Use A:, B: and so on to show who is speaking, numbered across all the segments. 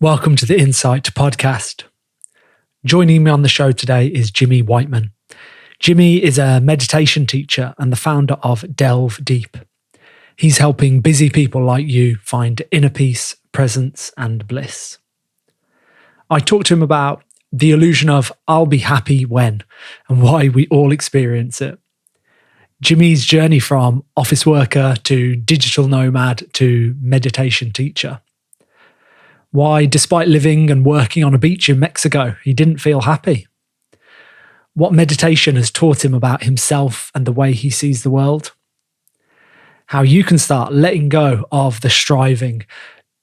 A: Welcome to the Insight podcast. Joining me on the show today is Jimmy Wightman. Jimmy is a meditation teacher and the founder of Delve Deep. He's helping busy people like you find inner peace, presence, and bliss. I talked to him about the illusion of I'll be happy when and why we all experience it. Jimmy's journey from office worker to digital nomad to meditation teacher. Why, despite living and working on a beach in Mexico, he didn't feel happy. What meditation has taught him about himself and the way he sees the world. How you can start letting go of the striving,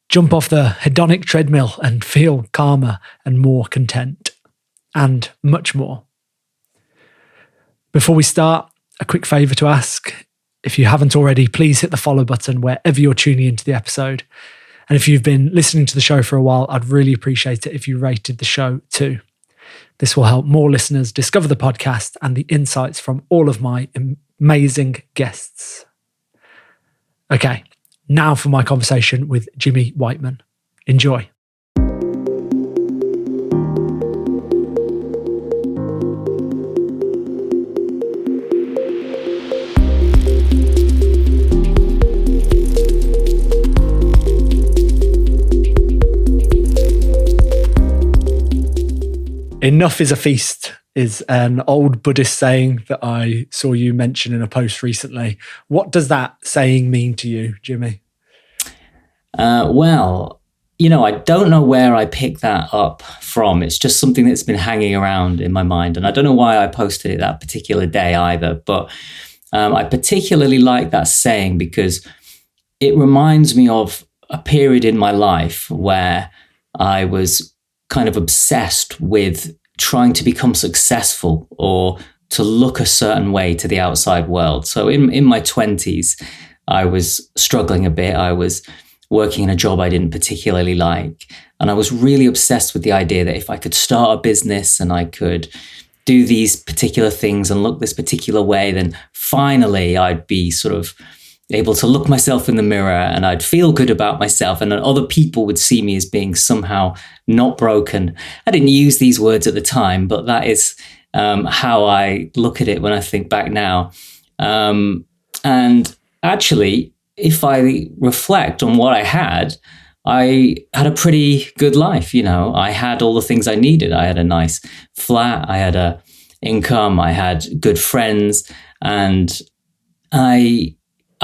A: jump off the hedonic treadmill and feel calmer and more content, and much more. Before we start, a quick favour to ask. If you haven't already, please hit the follow button wherever you're tuning into the episode. And if you've been listening to the show for a while, I'd really appreciate it if you rated the show too. This will help more listeners discover the podcast and the insights from all of my amazing guests. Okay, now for my conversation with Jimmy Wightman. Enjoy. Enough is a feast is an old Buddhist saying that I saw you mention in a post recently. What does that saying mean to you, Jimmy?
B: I don't know where I picked that up from. It's just something that's been hanging around in my mind. And I don't know why I posted it that particular day either. But I particularly like that saying because it reminds me of a period in my life where I was kind of obsessed with trying to become successful or to look a certain way to the outside world. So in my 20s, I was struggling a bit. I was working in a job I didn't particularly like. And I was really obsessed with the idea that if I could start a business and I could do these particular things and look this particular way, then finally I'd be sort of able to look myself in the mirror and I'd feel good about myself and then other people would see me as being somehow not broken. I didn't use these words at the time, but that is how I look at it when I think back now. And actually, if I reflect on what I had a pretty good life. You know, I had all the things I needed. I had a nice flat, I had a income, I had good friends, and I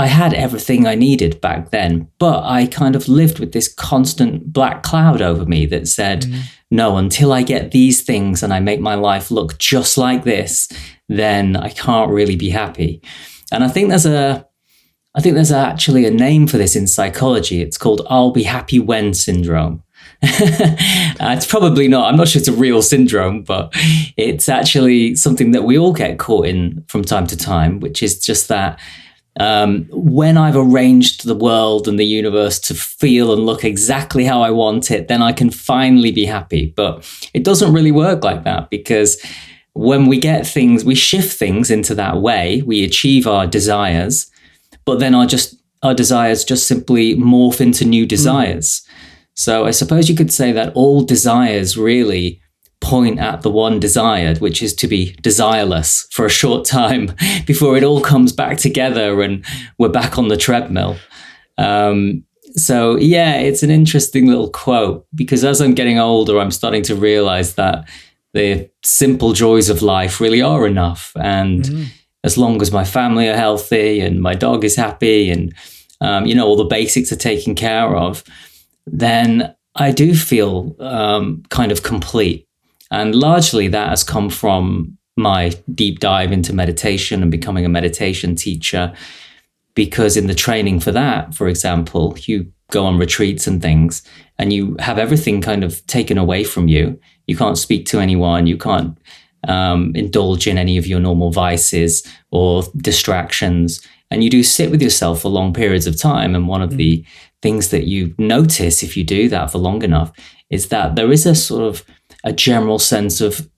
B: had everything I needed back then, but I kind of lived with this constant black cloud over me that said, no, until I get these things and I make my life look just like this, then I can't really be happy. And I think there's actually a name for this in psychology. It's called I'll be happy when syndrome. It's probably not, I'm not sure it's a real syndrome, but it's actually something that we all get caught in from time to time, which is just that when I've arranged the world and the universe to feel and look exactly how I want it, then I can finally be happy. But it doesn't really work like that, because when we get things, we shift things into that way, we achieve our desires, but then our desires just simply morph into new desires. So I suppose you could say that all desires really point at the one desired, which is to be desireless for a short time before it all comes back together and we're back on the treadmill. So yeah, it's an interesting little quote, because as I'm getting older, I'm starting to realize that the simple joys of life really are enough. And as long as my family are healthy and my dog is happy and, all the basics are taken care of, then I do feel kind of complete. And largely that has come from my deep dive into meditation and becoming a meditation teacher, because in the training for that, for example, you go on retreats and things and you have everything kind of taken away from you. You can't speak to anyone. You can't indulge in any of your normal vices or distractions. And you do sit with yourself for long periods of time. And one of the things that you notice if you do that for long enough is that there is a sort of a general sense of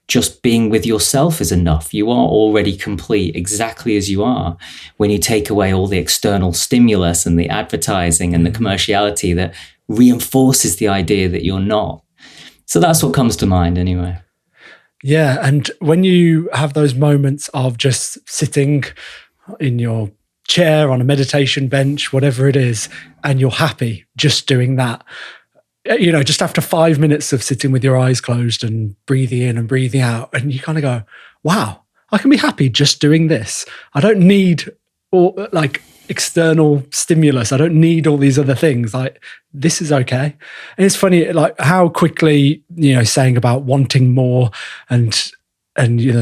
B: just being with yourself is enough. You are already complete exactly as you are when you take away all the external stimulus and the advertising and the commerciality that reinforces the idea that you're not. So that's what comes to mind anyway.
A: Yeah. And when you have those moments of just sitting in your chair on a meditation bench, whatever it is, and you're happy just doing that, just after 5 minutes of sitting with your eyes closed and breathing in and breathing out, and you kind of go, wow, I can be happy just doing this. I don't need external stimulus. I don't need all these other things. Like, this is okay. And it's funny, like how quickly, saying about wanting more and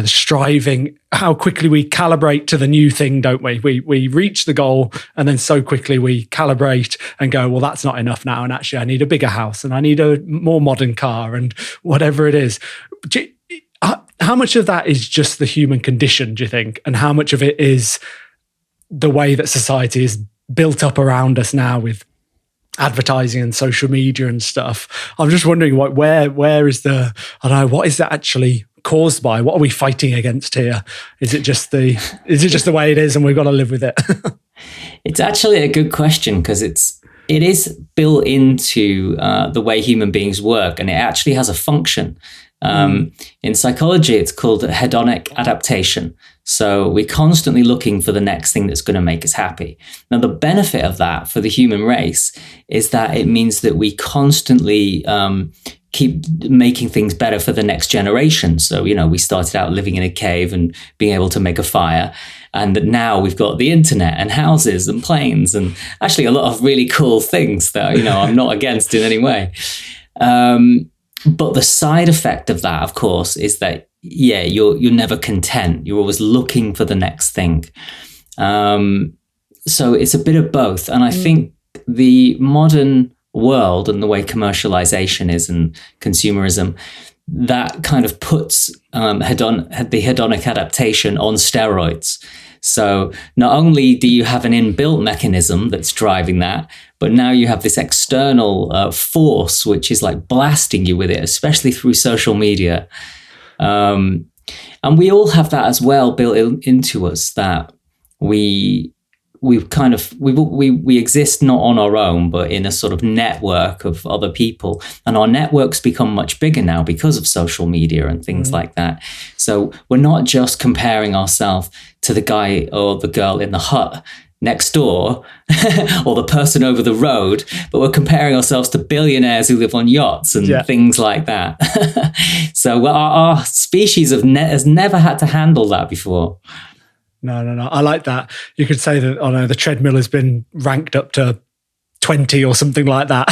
A: striving, how quickly we calibrate to the new thing, don't we? We reach the goal, and then so quickly we calibrate and go, well, that's not enough now. And actually I need a bigger house, and I need a more modern car, and whatever it is. How much of that is just the human condition, do you think? And how much of it is the way that society is built up around us now with advertising and social media and stuff? I'm just wondering, where is what is that actually caused by? What are we fighting against here? Is it just the way it is and we've got to live with it?
B: It's actually a good question, because it is built into the way human beings work, and it actually has a function. In psychology, it's called hedonic adaptation. So we're constantly looking for the next thing that's going to make us happy. Now, the benefit of that for the human race is that it means that we constantly keep making things better for the next generation. So, we started out living in a cave and being able to make a fire. And now we've got the internet and houses and planes and actually a lot of really cool things that, I'm not against in any way. But the side effect of that, of course, is that, you're never content. You're always looking for the next thing. So it's a bit of both. And I think the modern world and the way commercialization is and consumerism, that kind of puts the hedonic adaptation on steroids. So not only do you have an inbuilt mechanism that's driving that, but now you have this external force which is like blasting you with it, especially through social media. And we all have that as well built into us, that we exist not on our own, but in a sort of network of other people. And our networks become much bigger now because of social media and things like that. So we're not just comparing ourselves to the guy or the girl in the hut next door or the person over the road, but we're comparing ourselves to billionaires who live on yachts and things like that. So our species has never had to handle that before.
A: No. I like that. You could say that, the treadmill has been ranked up to 20 or something like that.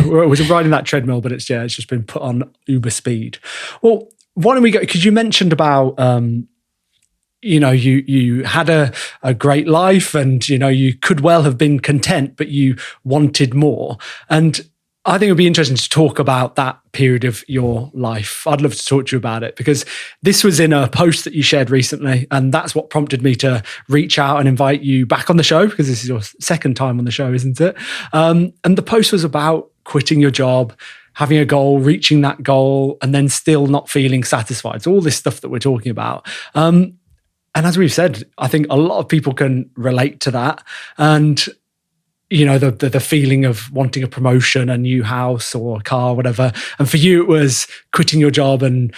A: We're riding that treadmill, but it's just been put on uber speed. Well, why don't we go, because you mentioned about, you had a great life and, you could well have been content, but you wanted more. And I think it would be interesting to talk about that period of your life. I'd love to talk to you about it, because this was in a post that you shared recently, and that's what prompted me to reach out and invite you back on the show, because this is your second time on the show, isn't it? And the post was about quitting your job, having a goal, reaching that goal, and then still not feeling satisfied. So all this stuff that we're talking about. And as we've said, I think a lot of people can relate to that. And the feeling of wanting a promotion, a new house or a car, whatever. And for you, it was quitting your job and,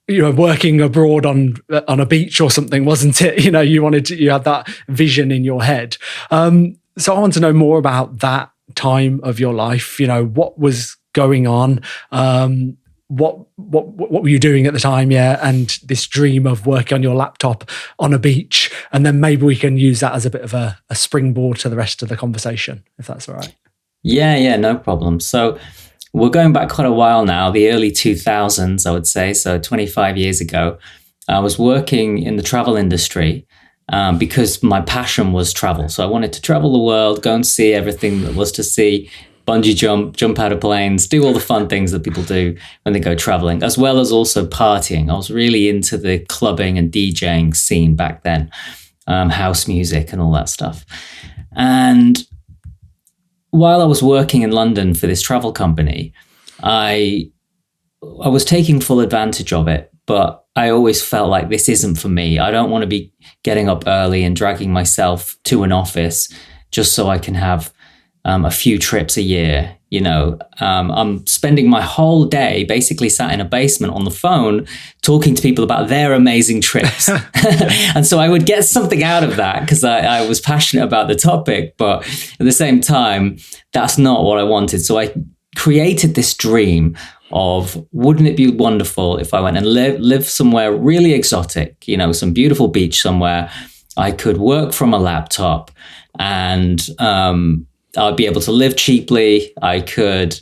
A: working abroad on a beach or something, wasn't it? You had that vision in your head. So I want to know more about that time of your life. What was going on? What were you doing at the time? And this dream of working on your laptop on a beach, and then maybe we can use that as a bit of a springboard to the rest of the conversation, if that's all right.
B: Yeah, no problem. So we're going back quite a while now, the early 2000s, I would say. So 25 years ago, I was working in the travel industry because my passion was travel. So I wanted to travel the world, go and see everything that was to see. Bungee jump out of planes, do all the fun things that people do when they go traveling, as well as also partying. I was really into the clubbing and DJing scene back then, house music and all that stuff. And while I was working in London for this travel company, I was taking full advantage of it, but I always felt like this isn't for me. I don't want to be getting up early and dragging myself to an office just so I can have a few trips a year. I'm spending my whole day basically sat in a basement on the phone talking to people about their amazing trips. And so I would get something out of that because I was passionate about the topic, but at the same time, that's not what I wanted. So I created this dream of, wouldn't it be wonderful if I went and live somewhere really exotic, some beautiful beach somewhere. I could work from a laptop and I'd be able to live cheaply. I could,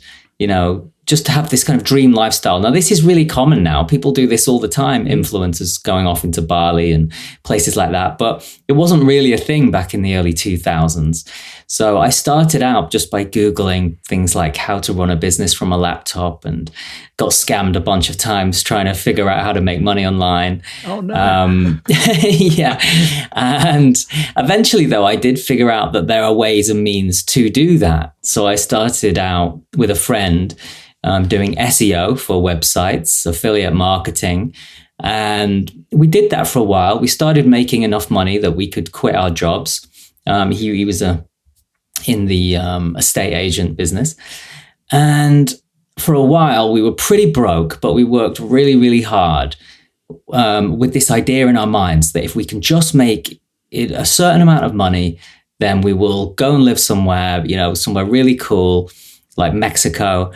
B: just have this kind of dream lifestyle. Now, this is really common now. People do this all the time. Influencers going off into Bali and places like that. But it wasn't really a thing back in the early 2000s. So I started out just by Googling things like how to run a business from a laptop, and got scammed a bunch of times trying to figure out how to make money online.
A: Oh, no.
B: Yeah. And eventually, though, I did figure out that there are ways and means to do that. So I started out with a friend doing SEO for websites, affiliate marketing. And we did that for a while. We started making enough money that we could quit our jobs. He was in the estate agent business. And for a while, we were pretty broke, but we worked really, really hard with this idea in our minds that if we can just make it a certain amount of money, then we will go and live somewhere, somewhere really cool, like Mexico,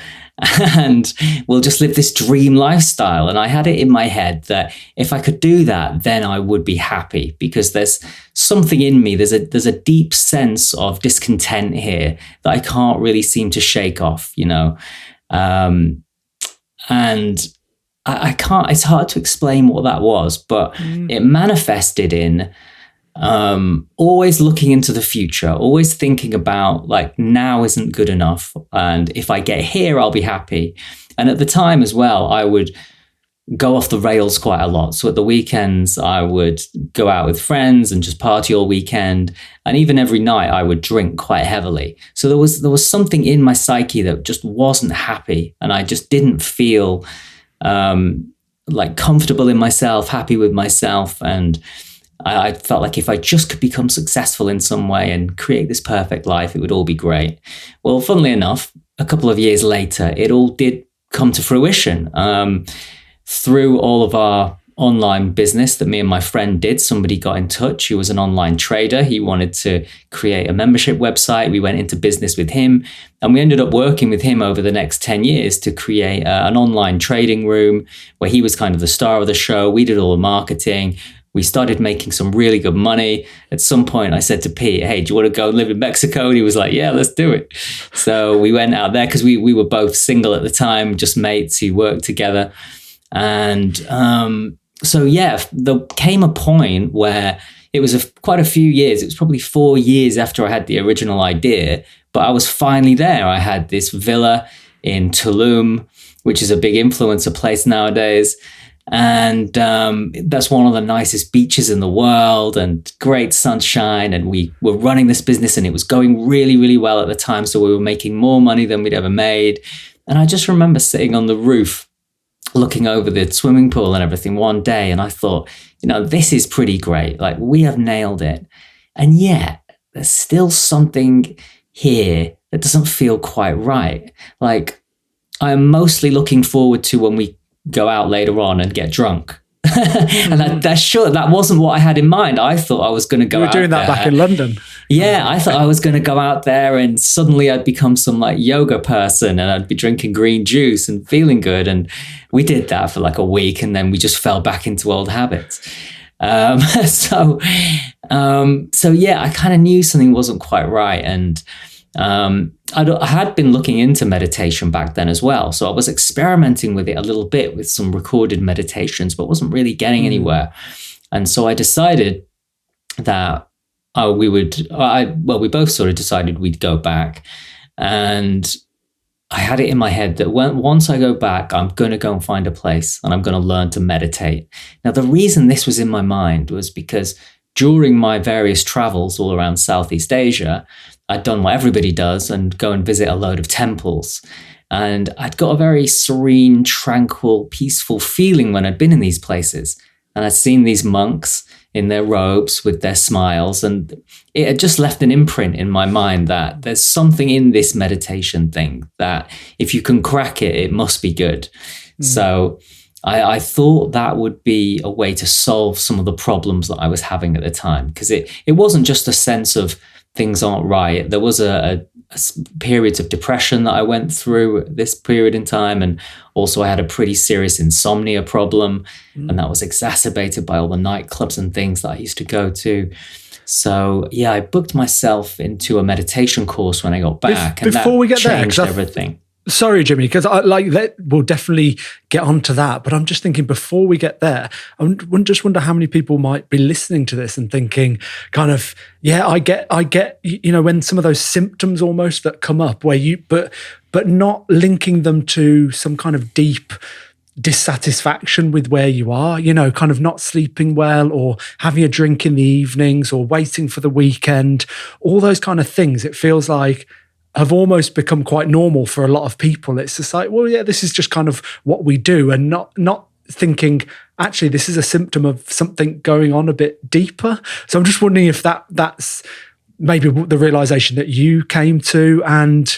B: and we'll just live this dream lifestyle. And I had it in my head that if I could do that, then I would be happy, because there's something in me. There's a deep sense of discontent here that I can't really seem to shake off, and I can't, it's hard to explain what that was, but it manifested in always looking into the future, always thinking about like, now isn't good enough. And if I get here, I'll be happy. And at the time as well, I would go off the rails quite a lot. So at the weekends, I would go out with friends and just party all weekend. And even every night I would drink quite heavily. So there was something in my psyche that just wasn't happy. And I just didn't feel like comfortable in myself, happy with myself. And I felt like if I just could become successful in some way and create this perfect life, it would all be great. Well, funnily enough, a couple of years later, it all did come to fruition. Through all of our online business that me and my friend did, somebody got in touch. He was an online trader. He wanted to create a membership website. We went into business with him, and we ended up working with him over the next 10 years to create an online trading room where he was kind of the star of the show. We did all the marketing. We started making some really good money. At some point, I said to Pete, hey, do you want to go live in Mexico? And he was like, yeah, let's do it. So we went out there because we were both single at the time, just mates who worked together. And so, yeah, there came a point where it was quite a few years. It was probably 4 years after I had the original idea, but I was finally there. I had this villa in Tulum, which is a big influencer place nowadays. And that's one of the nicest beaches in the world, and great sunshine. And we were running this business, and it was going really, really well at the time. So we were making more money than we'd ever made. And I just remember sitting on the roof, looking over the swimming pool and everything one day. And I thought, this is pretty great. Like, we have nailed it. And yet there's still something here that doesn't feel quite right. Like, I'm mostly looking forward to when we go out later on and get drunk. And that wasn't what I had in mind. I thought I was going to go out there. You were doing that
A: back in London.
B: Yeah, I thought I was going to go out there and suddenly I'd become some like yoga person, and I'd be drinking green juice and feeling good. And we did that for like a week, and then we just fell back into old habits. So yeah, I kind of knew something wasn't quite right. And I had been looking into meditation back then as well. So I was experimenting with it a little bit with some recorded meditations, but wasn't really getting anywhere. And so I decided that we both sort of decided we'd go back. And I had it in my head that once I go back, I'm going to go and find a place and I'm going to learn to meditate. Now, the reason this was in my mind was because during my various travels all around Southeast Asia, I'd done what everybody does and go and visit a load of temples. And I'd got a very serene, tranquil, peaceful feeling when I'd been in these places. And I'd seen these monks in their robes with their smiles. And it had just left an imprint in my mind that there's something in this meditation thing that if you can crack it, it must be good. So I thought that would be a way to solve some of the problems that I was having at the time, because it wasn't just a sense of things aren't right. There was a periods of depression that I went through at this period in time, and also I had a pretty serious insomnia problem, and that was exacerbated by all the nightclubs and things that I used to go to. So yeah, I booked myself into a meditation course when I got back, and
A: before
B: that
A: we get
B: changed
A: there,
B: everything.
A: Sorry, Jimmy, because we'll definitely get onto that. But I'm just thinking, before we get there, I just wonder how many people might be listening to this and thinking, kind of, yeah, I get, when some of those symptoms almost that come up, where but not linking them to some kind of deep dissatisfaction with where you are, kind of not sleeping well, or having a drink in the evenings, or waiting for the weekend, all those kind of things. It feels like have almost become quite normal for a lot of people. It's just like, well, yeah, this is just kind of what we do, and not thinking, actually, this is a symptom of something going on a bit deeper. So I'm just wondering if that's maybe the realization that you came to, and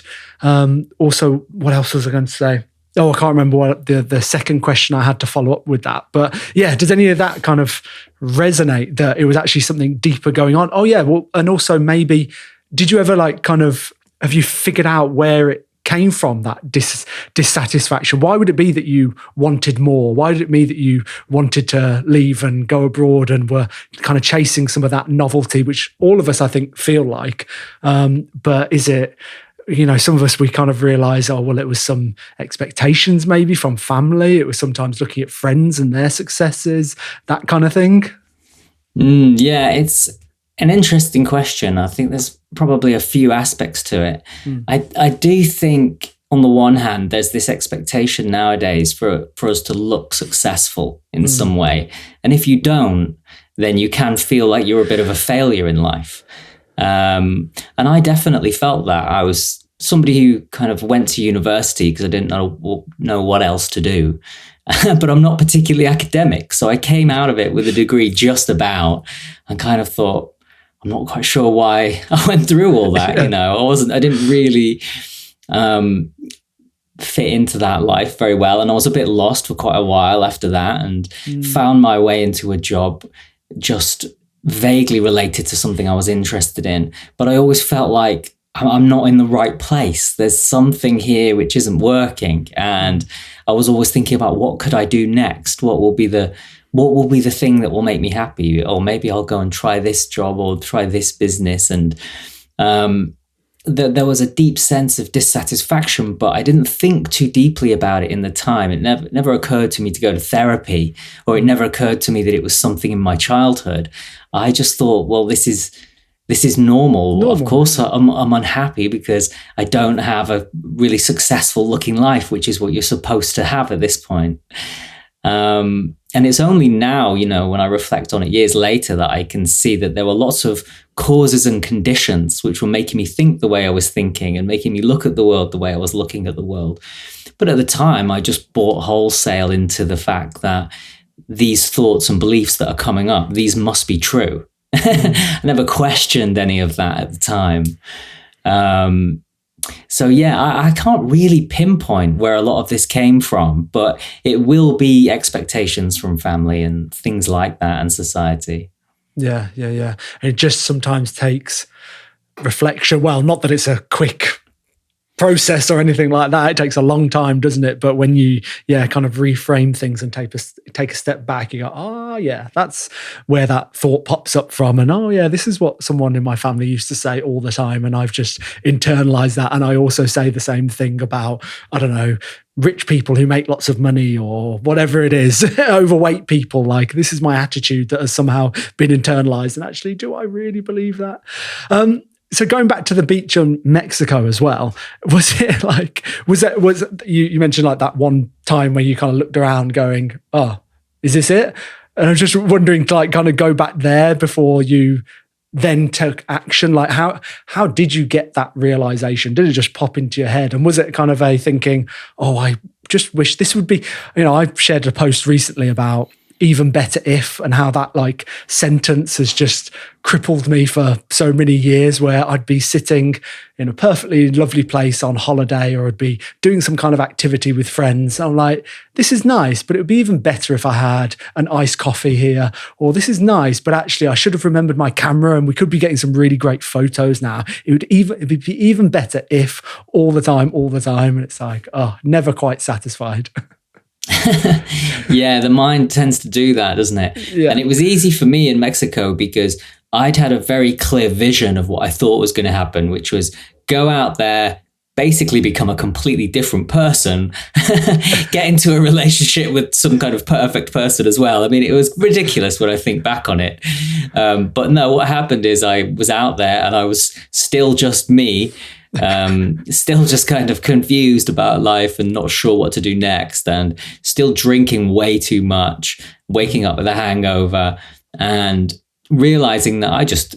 A: also, what else was I going to say? Oh, I can't remember what the second question I had to follow up with that. But yeah, does any of that kind of resonate, that it was actually something deeper going on? Oh yeah, well, and also maybe, did you ever have you figured out where it came from, that dissatisfaction? Why would it be that you wanted more? Why did it mean that you wanted to leave and go abroad and were kind of chasing some of that novelty, which all of us, I think, feel like? But is it, some of us, we kind of realize, oh, well, it was some expectations maybe from family. It was sometimes looking at friends and their successes, that kind of thing.
B: Yeah, it's an interesting question. I think there's probably a few aspects to it. I do think, on the one hand, there's this expectation nowadays for us to look successful in some way. And if you don't, then you can feel like you're a bit of a failure in life. And I definitely felt that. I was somebody who kind of went to university because I didn't know what else to do. But I'm not particularly academic. So I came out of it with a degree just about, and kind of thought, I'm not quite sure why I went through all that. I didn't really fit into that life very well. And I was a bit lost for quite a while after that, and found my way into a job just vaguely related to something I was interested in. But I always felt like I'm not in the right place. There's something here which isn't working. And I was always thinking about, what could I do next? What will be the thing that will make me happy? Or maybe I'll go and try this job or try this business. And there was a deep sense of dissatisfaction, but I didn't think too deeply about it in the time. It never occurred to me to go to therapy, or it never occurred to me that it was something in my childhood. I just thought, well, this is normal. Of course, I'm unhappy because I don't have a really successful looking life, which is what you're supposed to have at this point. And it's only now, when I reflect on it years later, that I can see that there were lots of causes and conditions which were making me think the way I was thinking and making me look at the world the way I was looking at the world. But at the time, I just bought wholesale into the fact that these thoughts and beliefs that are coming up, these must be true. I never questioned any of that at the time. So yeah, I can't really pinpoint where a lot of this came from, but it will be expectations from family and things like that, and society. Yeah.
A: And it just sometimes takes reflection. Well, not that it's a quick process or anything like that. It takes a long time, doesn't it? But when you, kind of reframe things and take a step back, you go, oh yeah, that's where that thought pops up from. And oh yeah, this is what someone in my family used to say all the time. And I've just internalized that. And I also say the same thing about, I don't know, rich people who make lots of money or whatever it is, overweight people. Like, this is my attitude that has somehow been internalized. And actually, do I really believe that? So going back to the beach in Mexico as well, was you mentioned like that one time where you kind of looked around going, oh, is this it? And I was just wondering to like kind of go back there before you then took action. Like how did you get that realization? Did it just pop into your head? And was it kind of a thinking, oh, I just wish this would be, I shared a post recently about even better if, and how that like sentence has just crippled me for so many years, where I'd be sitting in a perfectly lovely place on holiday, or I'd be doing some kind of activity with friends. I'm like, this is nice, but it would be even better if I had an iced coffee here, or this is nice, but actually I should have remembered my camera and we could be getting some really great photos now. It'd be even better if, all the time. And it's like, oh, never quite satisfied.
B: Yeah, the mind tends to do that, doesn't it?
A: Yeah.
B: And it was easy for me in Mexico because I'd had a very clear vision of what I thought was going to happen, which was go out there, basically become a completely different person, get into a relationship with some kind of perfect person as well. I mean, it was ridiculous when I think back on it. But no, what happened is I was out there and I was still just me. Still just kind of confused about life and not sure what to do next, and still drinking way too much, waking up with a hangover, and realizing that I just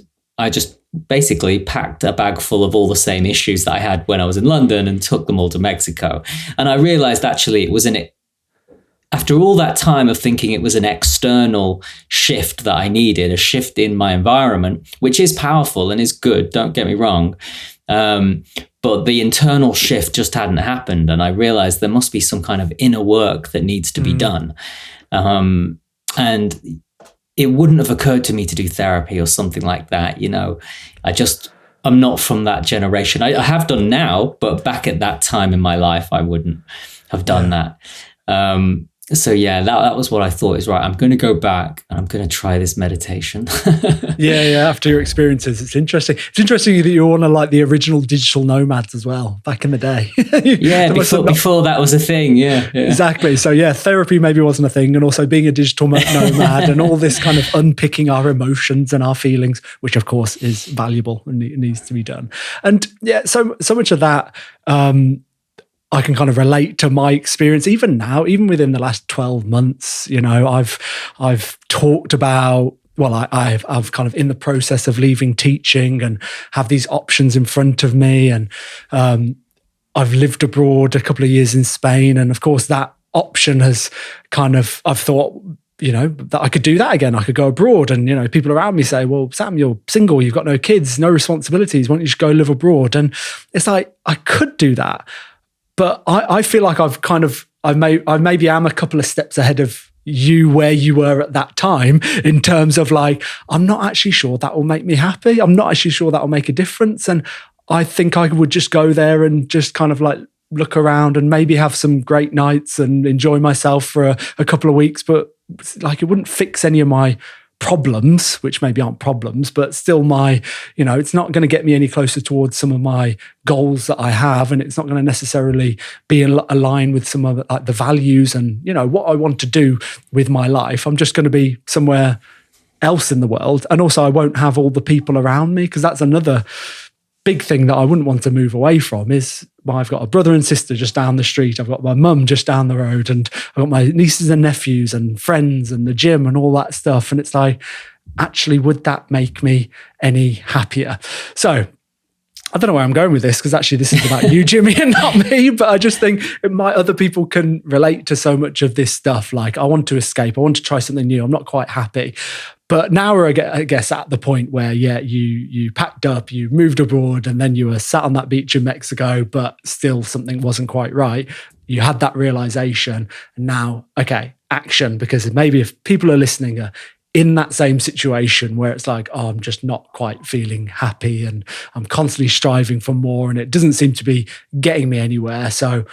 B: basically packed a bag full of all the same issues that I had when I was in London and took them all to Mexico. And I realized actually it was after all that time of thinking it was an external shift that I needed, a shift in my environment, which is powerful and is good, don't get me wrong. But the internal shift just hadn't happened. And I realized there must be some kind of inner work that needs to be done. And it wouldn't have occurred to me to do therapy or something like that. You know, I'm not from that generation. I have done now, but back at that time in my life, I wouldn't have done that. So yeah, that was what I thought is right. I'm going to go back and I'm going to try this meditation.
A: Yeah. After your experiences, it's interesting. It's interesting that you're one of like the original digital nomads as well, back in the day.
B: Yeah, before that was a thing. Yeah.
A: Exactly. So yeah, therapy maybe wasn't a thing, and also being a digital nomad and all this kind of unpicking our emotions and our feelings, which of course is valuable and it needs to be done. And yeah, so much of that. I can kind of relate to my experience even now, even within the last 12 months. You know, I've talked about, well, I've kind of in the process of leaving teaching and have these options in front of me. And I've lived abroad a couple of years in Spain. And of course, that option has kind of, I've thought, you know, that I could do that again. I could go abroad. And, you know, people around me say, well, Sam, you're single, you've got no kids, no responsibilities. Why don't you just go live abroad? And it's like, I could do that. But I feel like I maybe am a couple of steps ahead of you where you were at that time, in terms of like, I'm not actually sure that will make me happy. I'm not actually sure that will make a difference. And I think I would just go there and just kind of like look around and maybe have some great nights and enjoy myself for a couple of weeks. But like, it wouldn't fix any of my problems, which maybe aren't problems, but still it's not going to get me any closer towards some of my goals that I have. And it's not going to necessarily be aligned with some of like the values and, you know, what I want to do with my life. I'm just going to be somewhere else in the world. And also I won't have all the people around me, because that's another big thing that I wouldn't want to move away from. Is I've got a brother and sister just down the street. I've got my mum just down the road, and I've got my nieces and nephews and friends and the gym and all that stuff. And it's like, actually, would that make me any happier? So I don't know where I'm going with this, because actually this is about you, Jimmy, and not me. But I just think other people can relate to so much of this stuff. Like, I want to escape. I want to try something new. I'm not quite happy. But now we're, I guess, at the point where, yeah, you packed up, you moved abroad, and then you were sat on that beach in Mexico, but still something wasn't quite right. You had that realization, and now, okay, action. Because maybe if people are listening are in that same situation where it's like, oh, I'm just not quite feeling happy and I'm constantly striving for more and it doesn't seem to be getting me anywhere. So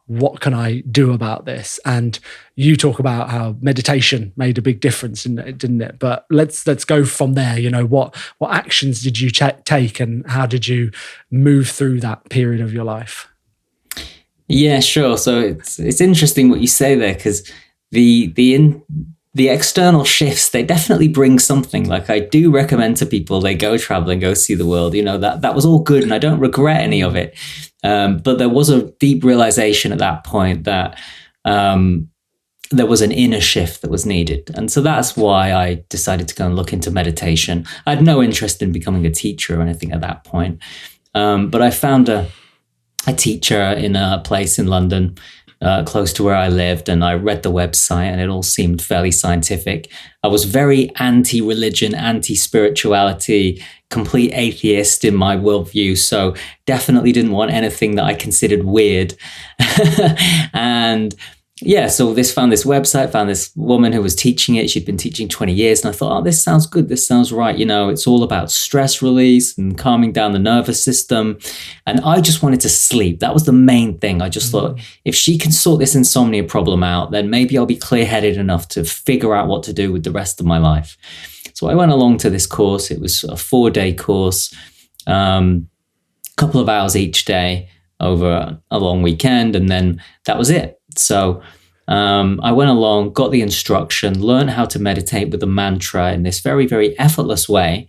A: what can I do about this? And you talk about how meditation made a big difference, didn't it? But let's go from there. You know, what actions did you take, and how did you move through that period of your life?
B: Yeah, sure. So it's interesting what you say there, because the external shifts, they definitely bring something. Like, I do recommend to people, they go traveling, go see the world. You know, that was all good and I don't regret any of it. But there was a deep realization at that point that there was an inner shift that was needed. And so that's why I decided to go and look into meditation. I had no interest in becoming a teacher or anything at that point. But I found a teacher in a place in London close to where I lived, and I read the website, and it all seemed fairly scientific. I was very anti-religion, anti-spirituality, complete atheist in my worldview, so definitely didn't want anything that I considered weird. And yeah, so found this website, found this woman who was teaching it. She'd been teaching 20 years. And I thought, oh, this sounds good. This sounds right. It's all about stress release and calming down the nervous system. And I just wanted to sleep. That was the main thing. I just thought, if she can sort this insomnia problem out, then maybe I'll be clear-headed enough to figure out what to do with the rest of my life. So I went along to this course. It was a 4-day course, couple of hours each day over a long weekend. And then that was it. So I went along, got the instruction, learned how to meditate with a mantra in this very, very effortless way.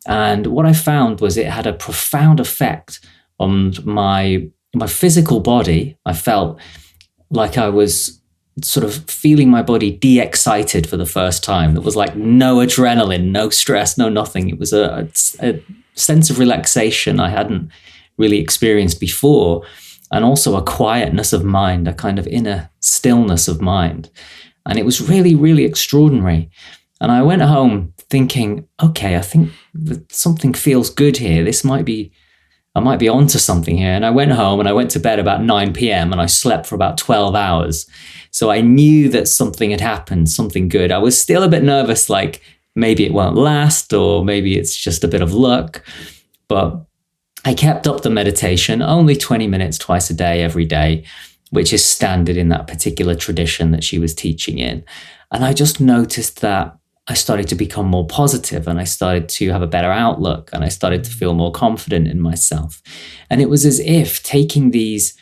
B: And what I found was it had a profound effect on my physical body. I felt like I was sort of feeling my body de-excited for the first time. There was like no adrenaline, no stress, no nothing. It was a sense of relaxation I hadn't really experienced before. And also a quietness of mind, a kind of inner stillness of mind. And it was really, really extraordinary. And I went home thinking, okay, I think that something feels good here. I might be onto something here. And I went home and I went to bed about 9 p.m. and I slept for about 12 hours. So I knew that something had happened, something good. I was still a bit nervous, like maybe it won't last, or maybe it's just a bit of luck. But I kept up the meditation, only 20 minutes twice a day, every day, which is standard in that particular tradition that she was teaching in. And I just noticed that I started to become more positive, and I started to have a better outlook, and I started to feel more confident in myself. And it was as if taking these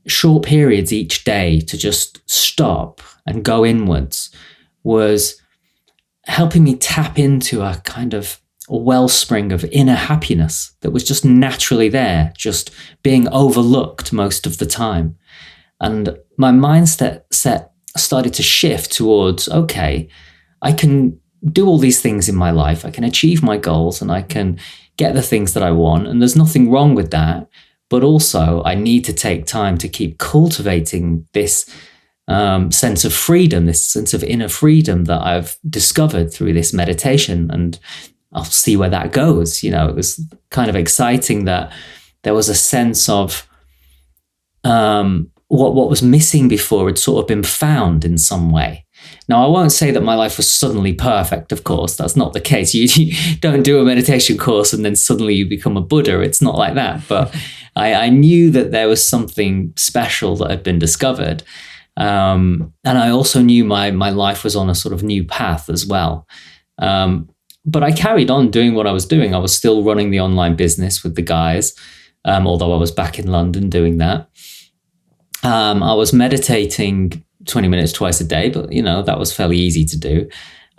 B: short periods each day to just stop and go inwards was helping me tap into a kind of wellspring of inner happiness that was just naturally there, just being overlooked most of the time. And my mindset started to shift towards, okay, I can do all these things in my life. I can achieve my goals and I can get the things that I want. And there's nothing wrong with that. But also I need to take time to keep cultivating this sense of freedom, this sense of inner freedom that I've discovered through this meditation. And I'll see where that goes. It was kind of exciting that there was a sense of what was missing before had sort of been found in some way. Now, I won't say that my life was suddenly perfect, of course. That's not the case. You don't do a meditation course and then suddenly you become a Buddha. It's not like that. But I knew that there was something special that had been discovered. And I also knew my life was on a sort of new path as well. But I carried on doing what I was doing. I was still running the online business with the guys, although I was back in London doing that. I was meditating 20 minutes twice a day, but, that was fairly easy to do.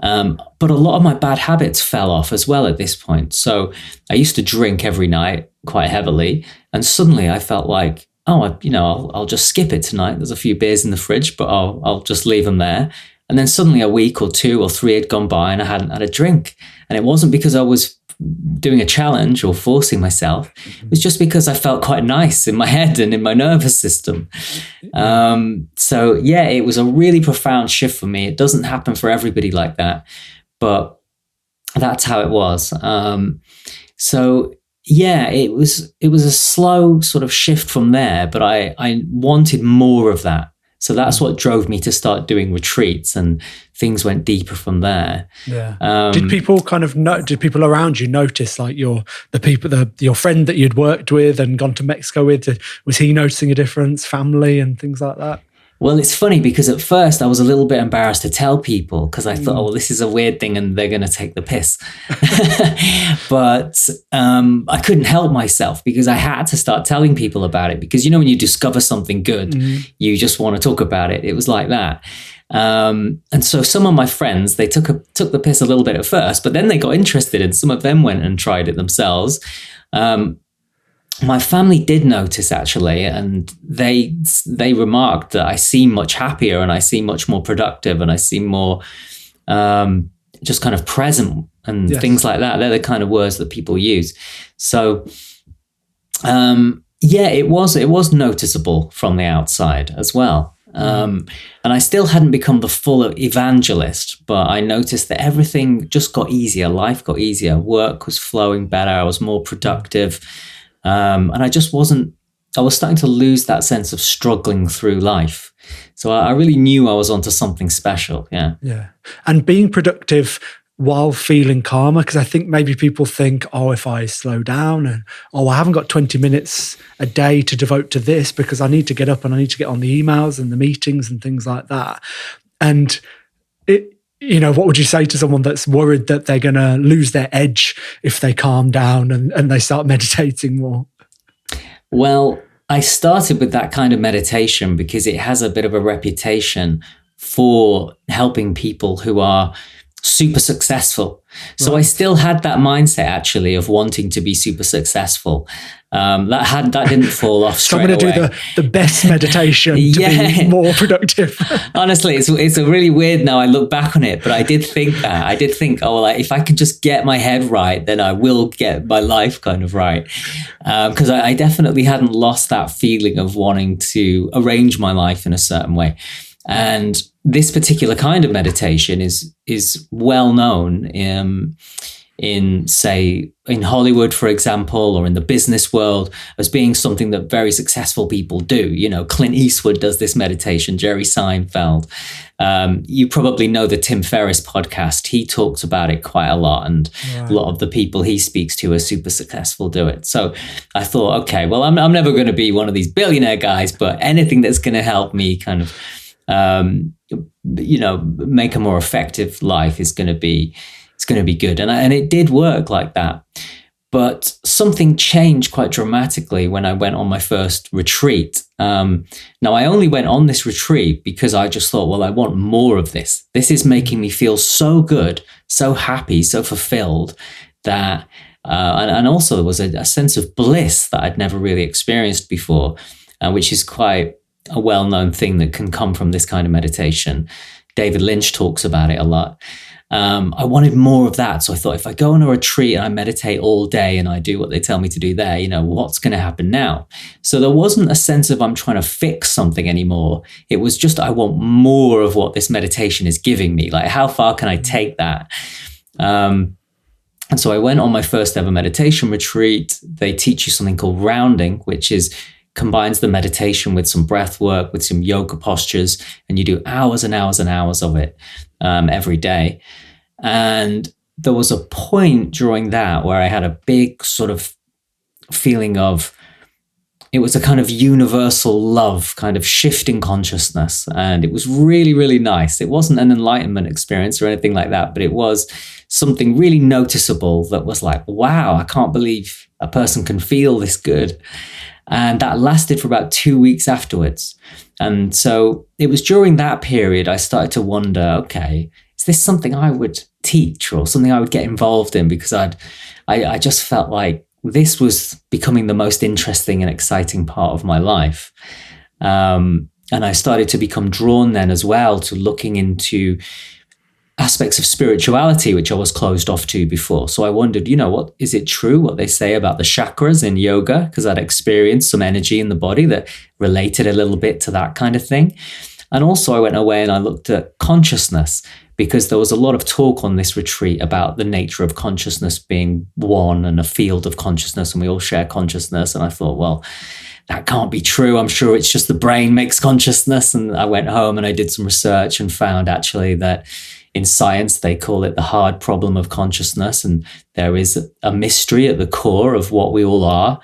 B: But a lot of my bad habits fell off as well at this point. So I used to drink every night quite heavily. And suddenly I felt like, I'll just skip it tonight. There's a few beers in the fridge, but I'll just leave them there. And then suddenly a week or 2 or 3 had gone by and I hadn't had a drink. And it wasn't because I was doing a challenge or forcing myself. It was just because I felt quite nice in my head and in my nervous system. So yeah, it was a really profound shift for me. It doesn't happen for everybody like that, but that's how it was. So yeah, it was a slow sort of shift from there, but I wanted more of that. So that's what drove me to start doing retreats, and things went deeper from there.
A: Yeah. Did people did people around you notice, like your friend that you'd worked with and gone to Mexico with, was he noticing a difference, family and things like that?
B: Well, it's funny because at first I was a little bit embarrassed to tell people because I thought, this is a weird thing and they're going to take the piss. But I couldn't help myself because I had to start telling people about it because, when you discover something good, you just want to talk about it. It was like that. And so some of my friends, they took the piss a little bit at first, but then they got interested and some of them went and tried it themselves. My family did notice actually, and they remarked that I seem much happier and I seem much more productive and I seem more just kind of present and things like that. They're the kind of words that people use. So Yeah, it was noticeable from the outside as well. And I still hadn't become the full evangelist, but I noticed that everything just got easier. Life got easier. Work was flowing better. I was more productive. And I was starting to lose that sense of struggling through life. So I really knew I was onto something special. Yeah.
A: Yeah. And being productive while feeling calmer, because I think maybe people think, oh, if I slow down and, oh, I haven't got 20 minutes a day to devote to this because I need to get up and I need to get on the emails and the meetings and things like that. And what would you say to someone that's worried that they're going to lose their edge if they calm down and they start meditating more?
B: Well, I started with that kind of meditation because it has a bit of a reputation for helping people who are super successful. So I still had that mindset actually of wanting to be super successful. That didn't fall off straight away.
A: So I'm going to do the best meditation to be more productive.
B: Honestly, it's a really weird now. I look back on it, but I did think that. I did think, oh, well, if I can just get my head right, then I will get my life kind of right. Because I definitely hadn't lost that feeling of wanting to arrange my life in a certain way. And this particular kind of meditation is well known in say in Hollywood, for example, or in the business world as being something that very successful people do. Clint Eastwood does this meditation, Jerry Seinfeld. You probably know the Tim Ferriss podcast. He talks about it quite a lot, and a lot of the people he speaks to are super successful do it. So I thought, okay, well, I'm never going to be one of these billionaire guys, but anything that's going to help me kind of make a more effective life is going to be good. And it did work like that. But something changed quite dramatically when I went on my first retreat. Now, I only went on this retreat because I just thought, well, I want more of this. This is making me feel so good, so happy, so fulfilled that, and also there was a sense of bliss that I'd never really experienced before, which is quite a well-known thing that can come from this kind of meditation. David Lynch talks about it a lot. I wanted more of that. So I thought, if I go on a retreat and I meditate all day and I do what they tell me to do there, what's going to happen now? So there wasn't a sense of I'm trying to fix something anymore. It was just, I want more of what this meditation is giving me. Like, how far can I take that? And so I went on my first ever meditation retreat. They teach you something called rounding, which combines the meditation with some breath work, with some yoga postures, and you do hours and hours and hours of it every day. And there was a point during that where I had a big sort of feeling of, it was a kind of universal love, kind of shift in consciousness. And it was really, really nice. It wasn't an enlightenment experience or anything like that, but it was something really noticeable that was like, wow, I can't believe a person can feel this good. And that lasted for about 2 weeks afterwards. And so it was during that period I started to wonder, okay, is this something I would teach or something I would get involved in? Because I just felt like this was becoming the most interesting and exciting part of my life. And I started to become drawn then as well to looking into aspects of spirituality, which I was closed off to before. So I wondered, what is it true what they say about the chakras in yoga? Because I'd experienced some energy in the body that related a little bit to that kind of thing. And also I went away and I looked at consciousness, because there was a lot of talk on this retreat about the nature of consciousness being one and a field of consciousness, and we all share consciousness. And I thought, well, that can't be true. I'm sure it's just the brain makes consciousness. And I went home and I did some research and found actually that in science, they call it the hard problem of consciousness. And there is a mystery at the core of what we all are.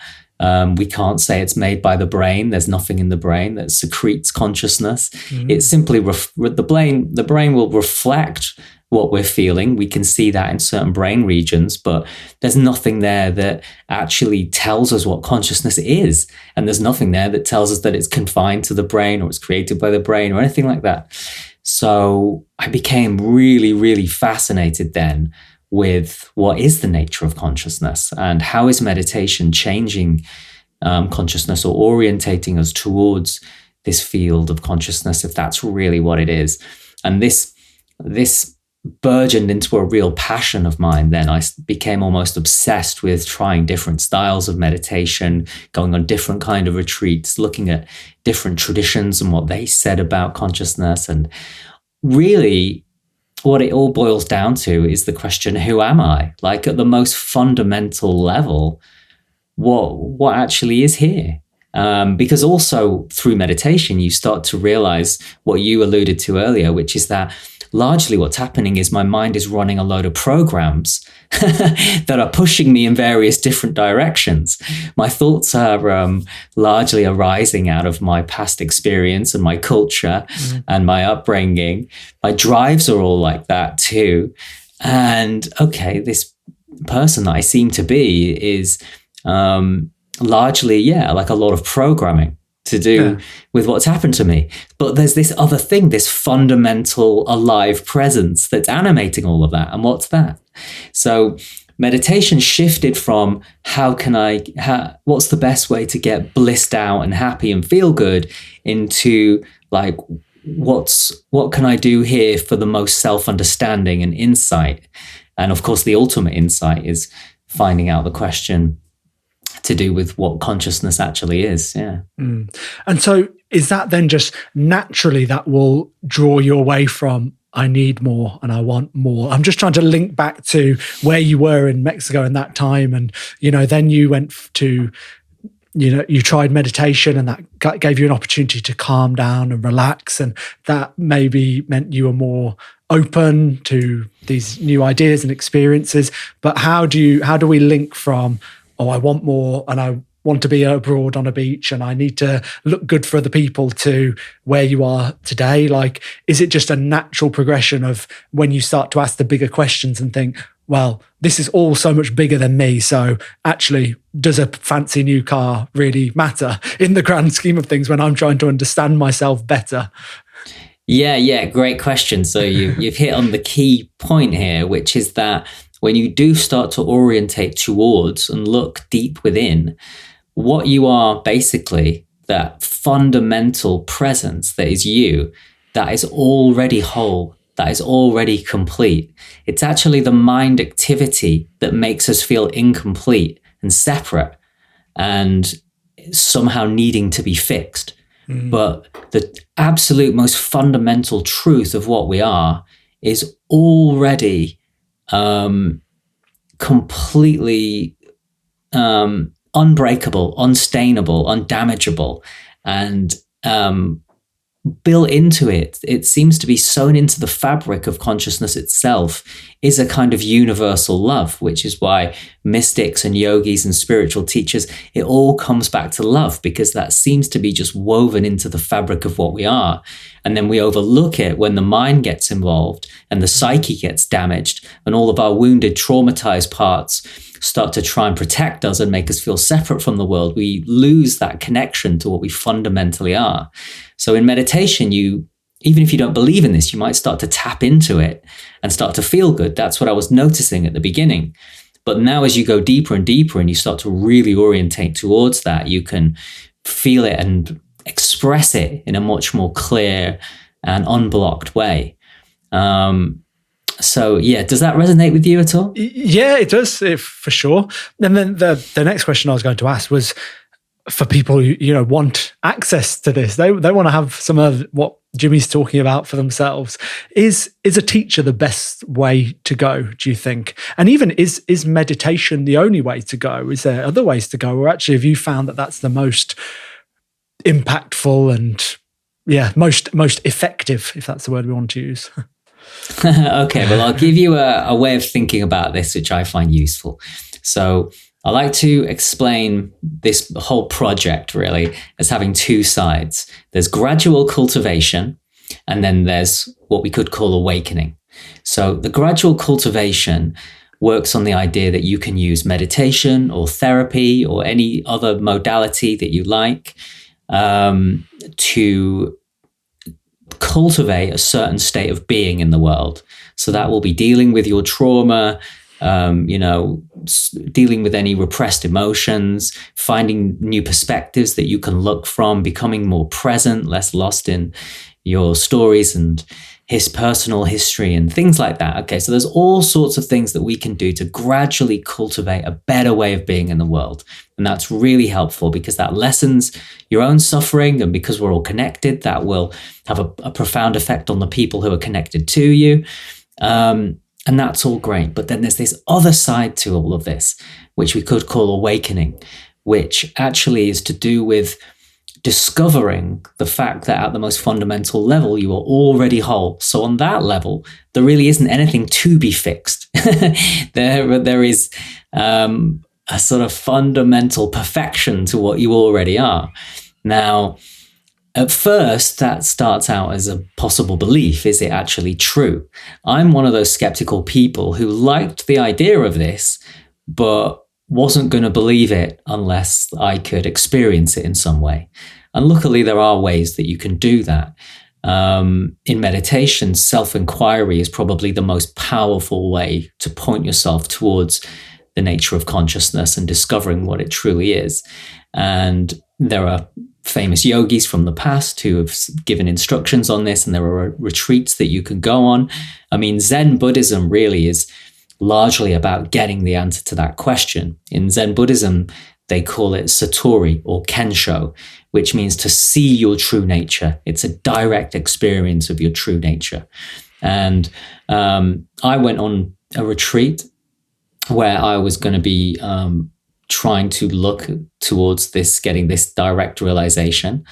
B: We can't say it's made by the brain. There's nothing in the brain that secretes consciousness. It's simply the brain will reflect what we're feeling. We can see that in certain brain regions, but there's nothing there that actually tells us what consciousness is. And there's nothing there that tells us that it's confined to the brain or it's created by the brain or anything like that. So I became really, really fascinated then with what is the nature of consciousness and how is meditation changing consciousness or orientating us towards this field of consciousness, if that's really what it is. And this burgeoned into a real passion of mine. Then I became almost obsessed with trying different styles of meditation, going on different kind of retreats, looking at different traditions and what they said about consciousness. And really, what it all boils down to is the question, who am I? Like, at the most fundamental level, what actually is here? Because also through meditation, you start to realize what you alluded to earlier, which is that largely what's happening is my mind is running a load of programs that are pushing me in various different directions. My thoughts are largely arising out of my past experience and my culture and my upbringing. My drives are all like that too. And okay, this person that I seem to be is largely, like a lot of programming to do with what's happened to me. But there's this other thing, this fundamental alive presence that's animating all of that. And what's that? So meditation shifted from what's the best way to get blissed out and happy and feel good, into like, what can I do here for the most self-understanding and insight? And of course, the ultimate insight is finding out the question to do with what consciousness actually is.
A: And so is that then just naturally that will draw you away from, I need more and I want more? I'm just trying to link back to where you were in Mexico in that time. And, then you went to, you tried meditation, and that gave you an opportunity to calm down and relax. And that maybe meant you were more open to these new ideas and experiences. But how do we link from, I want more and I want to be abroad on a beach and I need to look good for other people, to where you are today? Like, is it just a natural progression of when you start to ask the bigger questions and think, well, this is all so much bigger than me, so actually, does a fancy new car really matter in the grand scheme of things when I'm trying to understand myself better?
B: Yeah, great question. So you've hit on the key point here, which is that when you do start to orientate towards and look deep within, what you are basically, that fundamental presence that is you, that is already whole, that is already complete. It's actually the mind activity that makes us feel incomplete and separate and somehow needing to be fixed. But the absolute most fundamental truth of what we are is already completely unbreakable, unstainable, undamageable, and built into it. It seems to be sewn into the fabric of consciousness itself, is a kind of universal love, which is why mystics and yogis and spiritual teachers, it all comes back to love, because that seems to be just woven into the fabric of what we are. And then we overlook it when the mind gets involved and the psyche gets damaged and all of our wounded, traumatized parts start to try and protect us and make us feel separate from the world. We lose that connection to what we fundamentally are. So in meditation, even if you don't believe in this, you might start to tap into it and start to feel good. That's what I was noticing at the beginning. But now as you go deeper and deeper and you start to really orientate towards that, you can feel it and express it in a much more clear and unblocked way. So yeah, does that resonate with you at all?
A: Yeah, it does, for sure. And then the next question I was going to ask was, for people who want access to this, they want to have some of what Jimmy's talking about for themselves. Is a teacher the best way to go, do you think? And even is meditation the only way to go? Is there other ways to go? Or actually, have you found that that's the most impactful and most effective, if that's the word we want to use?
B: Okay, well, I'll give you a way of thinking about this, which I find useful. So I like to explain this whole project really as having two sides. There's gradual cultivation, and then there's what we could call awakening. So the gradual cultivation works on the idea that you can use meditation or therapy or any other modality that you like to cultivate a certain state of being in the world. So that will be dealing with your trauma, dealing with any repressed emotions, finding new perspectives that you can look from, becoming more present, less lost in your stories and his personal history and things like that. Okay, so there's all sorts of things that we can do to gradually cultivate a better way of being in the world. And that's really helpful because that lessens your own suffering. And because we're all connected, that will have a profound effect on the people who are connected to you. And that's all great. But then there's this other side to all of this, which we could call awakening, which actually is to do with discovering the fact that at the most fundamental level, you are already whole. So on that level, there really isn't anything to be fixed. There is a sort of fundamental perfection to what you already are. Now, at first, that starts out as a possible belief. Is it actually true? I'm one of those skeptical people who liked the idea of this, but wasn't going to believe it unless I could experience it in some way. And luckily, there are ways that you can do that. In meditation, self-inquiry is probably the most powerful way to point yourself towards the nature of consciousness and discovering what it truly is. And there are famous yogis from the past who have given instructions on this, and there are retreats that you can go on. I mean, Zen Buddhism really is largely about getting the answer to that question. In Zen Buddhism, they call it satori or kensho, which means to see your true nature. It's a direct experience of your true nature. And I went on a retreat where I was going to be trying to look towards this, getting this direct realization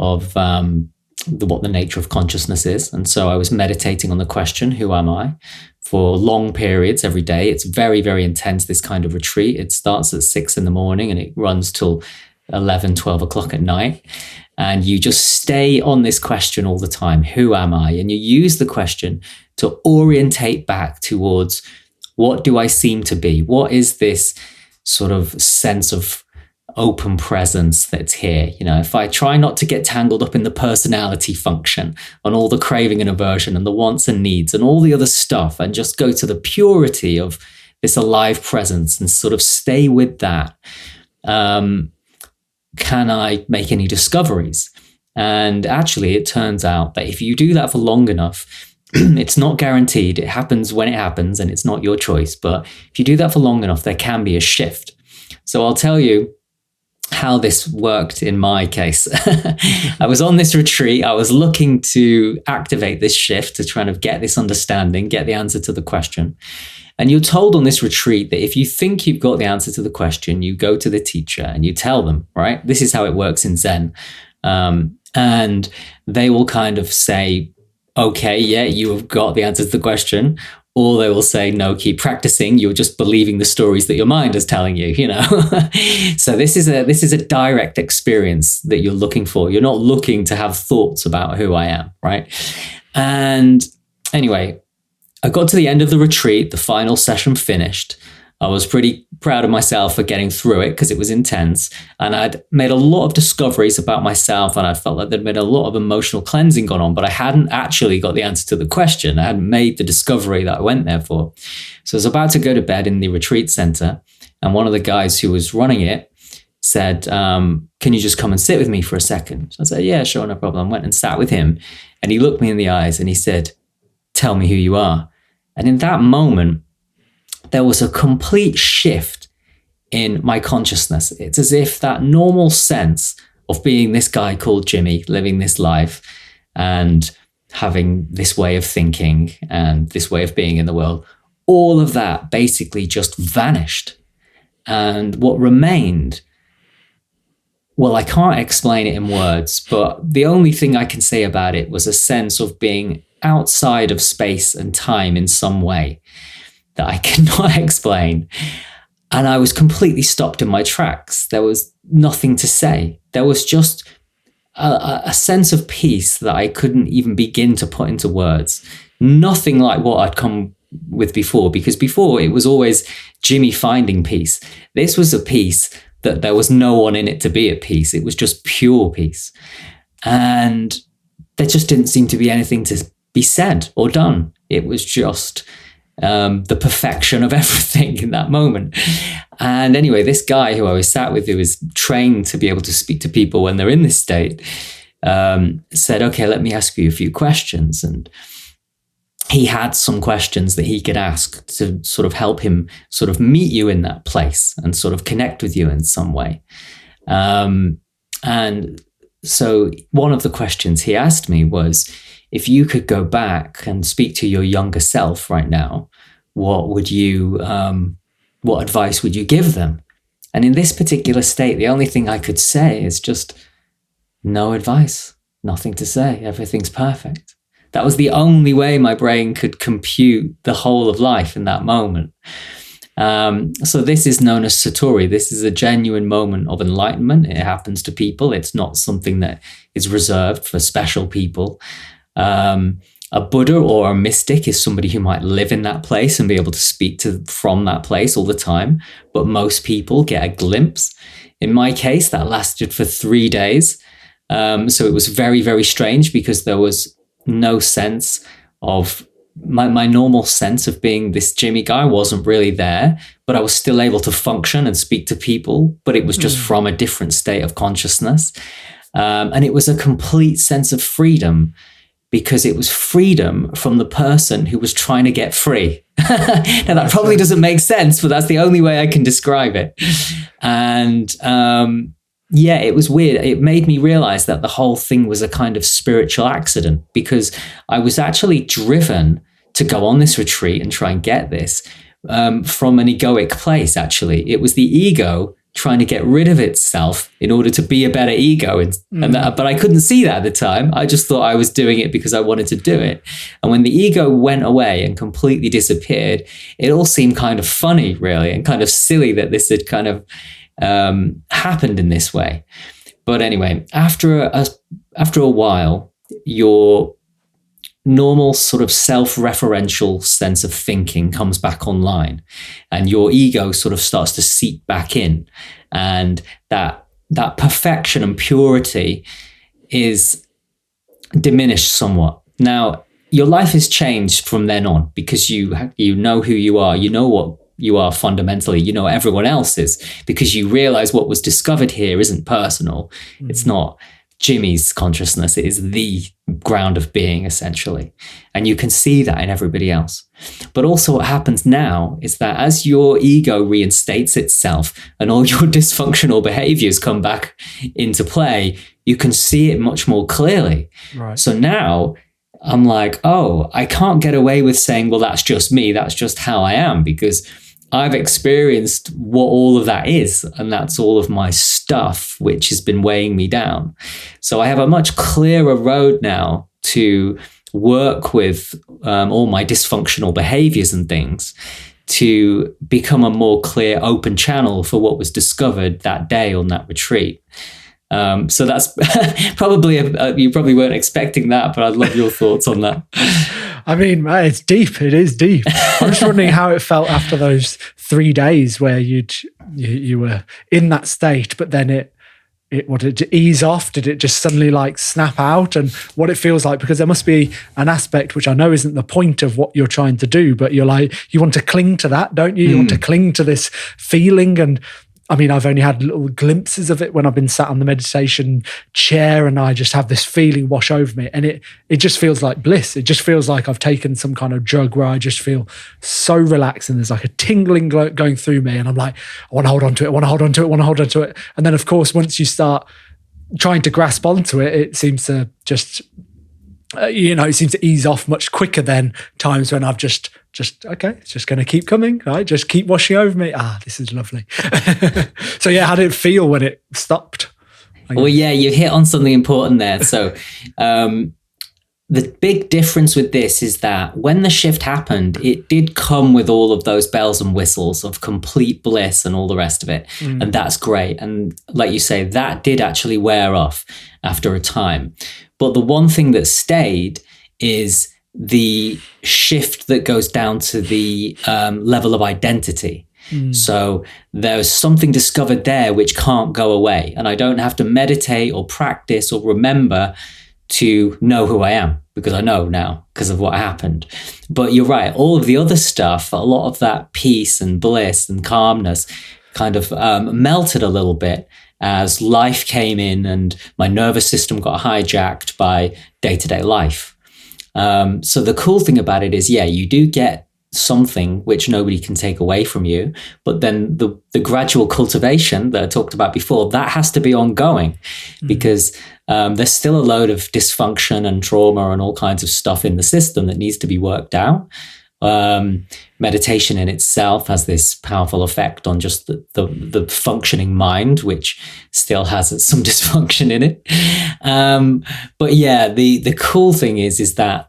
B: of what the nature of consciousness is. And so I was meditating on the question, who am I? For long periods every day. It's very, very intense, this kind of retreat. It starts at 6 a.m. and it runs till 11, 12 o'clock at night. And you just stay on this question all the time. Who am I? And you use the question to orientate back towards, what do I seem to be? What is this sort of sense of open presence that's here? You know, if I try not to get tangled up in the personality function and all the craving and aversion and the wants and needs and all the other stuff, and just go to the purity of this alive presence and sort of stay with that, can I make any discoveries? And actually, it turns out that if you do that for long enough, it's not guaranteed. It happens when it happens and it's not your choice. But if you do that for long enough, there can be a shift. So I'll tell you how this worked in my case. I was on this retreat. I was looking to activate this shift to try and get this understanding, get the answer to the question. And you're told on this retreat that if you think you've got the answer to the question, you go to the teacher and you tell them, right? This is how it works in Zen. And they will kind of say, okay, yeah, you have got the answer to the question. Or they will say, no, keep practicing. You're just believing the stories that your mind is telling you, you know. So this is a direct experience that you're looking for. You're not looking to have thoughts about who I am, right? And anyway, I got to the end of the retreat. The final session finished. I was pretty proud of myself for getting through it because it was intense. And I'd made a lot of discoveries about myself, and I felt like there'd been a lot of emotional cleansing gone on, but I hadn't actually got the answer to the question. I hadn't made the discovery that I went there for. So I was about to go to bed in the retreat center, and one of the guys who was running it said, can you just come and sit with me for a second? So I said, yeah, sure, no problem. I went and sat with him, and he looked me in the eyes and he said, tell me who you are. And in that moment, there was a complete shift in my consciousness. It's as if that normal sense of being this guy called Jimmy, living this life and having this way of thinking and this way of being in the world, all of that basically just vanished. And what remained, well, I can't explain it in words, but the only thing I can say about it was a sense of being outside of space and time in some way that I cannot explain. And I was completely stopped in my tracks. There was nothing to say. There was just a sense of peace that I couldn't even begin to put into words. Nothing like what I'd come with before, because before it was always Jimmy finding peace. This was a peace that there was no one in it to be at peace. It was just pure peace. And there just didn't seem to be anything to be said or done. It was just the perfection of everything in that moment. And anyway, this guy who I was sat with, who was trained to be able to speak to people when they're in this state, said, okay, let me ask you a few questions. And he had some questions that he could ask to sort of help him sort of meet you in that place and sort of connect with you in some way. And so one of the questions he asked me was, if you could go back and speak to your younger self right now, what advice would you give them? And in this particular state, the only thing I could say is just no advice, nothing to say. Everything's perfect. That was the only way my brain could compute the whole of life in that moment. So this is known as Satori. This is a genuine moment of enlightenment. It happens to people. It's not something that is reserved for special people. A Buddha or a mystic is somebody who might live in that place and be able to speak from that place all the time. But most people get a glimpse. In my case, that lasted for 3 days. So it was very, very strange because there was no sense of my normal sense of being this Jimmy guy wasn't really there, but I was still able to function and speak to people, but it was just from a different state of consciousness. And it was a complete sense of freedom, because it was freedom from the person who was trying to get free. Now that probably doesn't make sense, but that's the only way I can describe it. And yeah, it was weird. It made me realize that the whole thing was a kind of spiritual accident, because I was actually driven to go on this retreat and try and get this from an egoic place, actually. It was the ego trying to get rid of itself in order to be a better ego. But I couldn't see that at the time. I just thought I was doing it because I wanted to do it. And when the ego went away and completely disappeared, it all seemed kind of funny, really, and kind of silly that this had kind of happened in this way. But anyway, after a while, your normal sort of self-referential sense of thinking comes back online, and your ego sort of starts to seep back in, and that perfection and purity is diminished somewhat. Now, your life has changed from then on, because you know who you are, you know what you are fundamentally, you know everyone else is, because you realize what was discovered here isn't personal. It's not Jimmy's consciousness, it is the ground of being, essentially. And you can see that in everybody else. But also what happens now is that as your ego reinstates itself and all your dysfunctional behaviors come back into play, you can see it much more clearly. Right. So now I'm like, oh, I can't get away with saying, well, that's just me, that's just how I am, because I've experienced what all of that is, and that's all of my stuff, which has been weighing me down. So I have a much clearer road now to work with all my dysfunctional behaviors and things, to become a more clear, open channel for what was discovered that day on that retreat. So that's probably, you probably weren't expecting that, but I'd love your thoughts on that.
A: I mean, it's deep. It is deep. I'm just wondering how it felt after those 3 days where you were in that state, but then what did it ease off? Did it just suddenly like snap out? And what it feels like, because there must be an aspect which I know isn't the point of what you're trying to do, but you're like, you want to cling to that, don't you? You want to cling to this feeling. And I mean, I've only had little glimpses of it when I've been sat on the meditation chair, and I just have this feeling wash over me, and it just feels like bliss. It just feels like I've taken some kind of drug where I just feel so relaxed, and there's like a tingling going through me, and I'm like, I want to hold on to it, I want to hold on to it, I want to hold on to it. And then, of course, once you start trying to grasp onto it, it seems to just, it seems to ease off much quicker than times when I've just okay, it's just going to keep coming, right? Just keep washing over me. This is lovely. So yeah, how did it feel when it stopped?
B: Well, yeah, you hit on something important there. So the big difference with this is that when the shift happened, it did come with all of those bells and whistles of complete bliss and all the rest of it. And that's great. And like you say, that did actually wear off after a time. But the one thing that stayed is the shift that goes down to the level of identity. So there's something discovered there which can't go away. And I don't have to meditate or practice or remember to know who I am, because I know now because of what happened. But you're right, all of the other stuff, a lot of that peace and bliss and calmness kind of melted a little bit as life came in and my nervous system got hijacked by day-to-day life. So the cool thing about it is, yeah, you do get something which nobody can take away from you, but then the gradual cultivation that I talked about before, that has to be ongoing, because there's still a load of dysfunction and trauma and all kinds of stuff in the system that needs to be worked out. Meditation in itself has this powerful effect on just the functioning mind, which still has some dysfunction in it. But yeah, the cool thing is that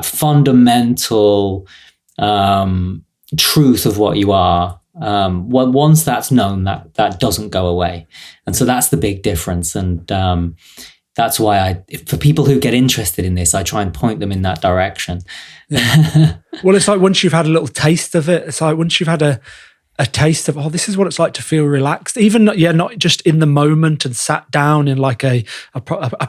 B: fundamental truth of what you are, once that's known, that doesn't go away. And so that's the big difference. And that's why for people who get interested in this, I try and point them in that direction.
A: Yeah. Well, it's like once you've had a little taste of it, it's like once you've had a taste of, oh, this is what it's like to feel relaxed, even, not just in the moment and sat down in like a